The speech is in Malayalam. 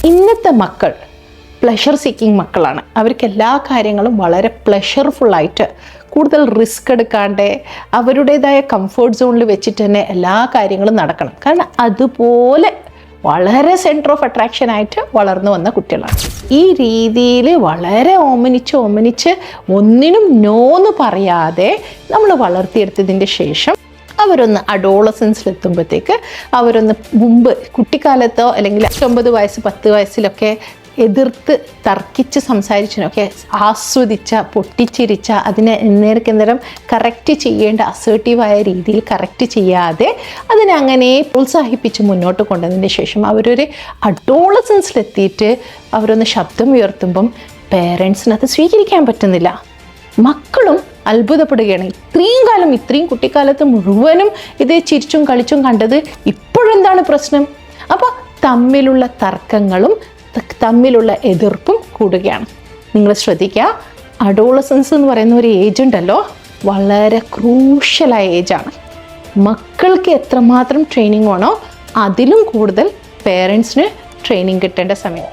ഇന്നത്തെ മക്കൾ പ്ലഷർ സീക്കിംഗ് മക്കളാണ്. അവർക്ക് എല്ലാ കാര്യങ്ങളും വളരെ പ്ലഷർഫുള്ളായിട്ട് കൂടുതൽ റിസ്ക് എടുക്കാണ്ട് അവരുടേതായ കംഫർട്ട് സോണിൽ വെച്ചിട്ട് തന്നെ എല്ലാ കാര്യങ്ങളും നടക്കണം. കാരണം അതുപോലെ വളരെ സെൻറ്റർ ഓഫ് അട്രാക്ഷൻ ആയിട്ട് വളർന്നു വന്ന കുട്ടികളാണ്. ഈ രീതിയിൽ വളരെ ഓമനിച്ച് ഒന്നിനും നോന്ന് പറയാതെ നമ്മൾ വളർത്തിയെടുത്തതിൻ്റെ ശേഷം അവരൊന്ന് അഡോളസൻസിലെത്തുമ്പോഴത്തേക്ക് അവരൊന്ന് മുമ്പ് കുട്ടിക്കാലത്തോ അല്ലെങ്കിൽ 9 വയസ്സ് 10 വയസ്സിലൊക്കെ എതിർത്ത് തർക്കിച്ച് സംസാരിച്ചതിനൊക്കെ ആസ്വദിച്ച പൊട്ടിച്ചിരിച്ച അതിനെ നേരം കറക്റ്റ് ചെയ്യേണ്ട അസേർട്ടീവായ രീതിയിൽ കറക്റ്റ് ചെയ്യാതെ അതിനെ അങ്ങനെ പ്രോത്സാഹിപ്പിച്ച് മുന്നോട്ട് കൊണ്ടതിന് ശേഷം അവരൊരു അഡോളസൻസിലെത്തിയിട്ട് അവരൊന്ന് ശബ്ദം ഉയർത്തുമ്പം പേരൻസിന് അത് സ്വീകരിക്കാൻ പറ്റുന്നില്ല. മക്കളും അത്ഭുതപ്പെടുകയാണ്. ഇത്രയും കുട്ടിക്കാലത്ത് മുഴുവനും ഇത് ചിരിച്ചും കളിച്ചും കണ്ടത് ഇപ്പോഴെന്താണ് പ്രശ്നം? അപ്പോൾ തമ്മിലുള്ള തർക്കങ്ങളും തമ്മിലുള്ള എതിർപ്പും കൂടുകയാണ്. നിങ്ങൾ ശ്രദ്ധിക്കുക, അഡോളസൻസ് എന്ന് പറയുന്ന ഒരു ഏജ് ഉണ്ടല്ലോ, വളരെ ക്രൂഷ്യലായ ഏജാണ്. മക്കൾക്ക് എത്രമാത്രം ട്രെയിനിങ് വേണോ അതിലും കൂടുതൽ പേരൻസിന് ട്രെയിനിങ് കിട്ടേണ്ട സമയം.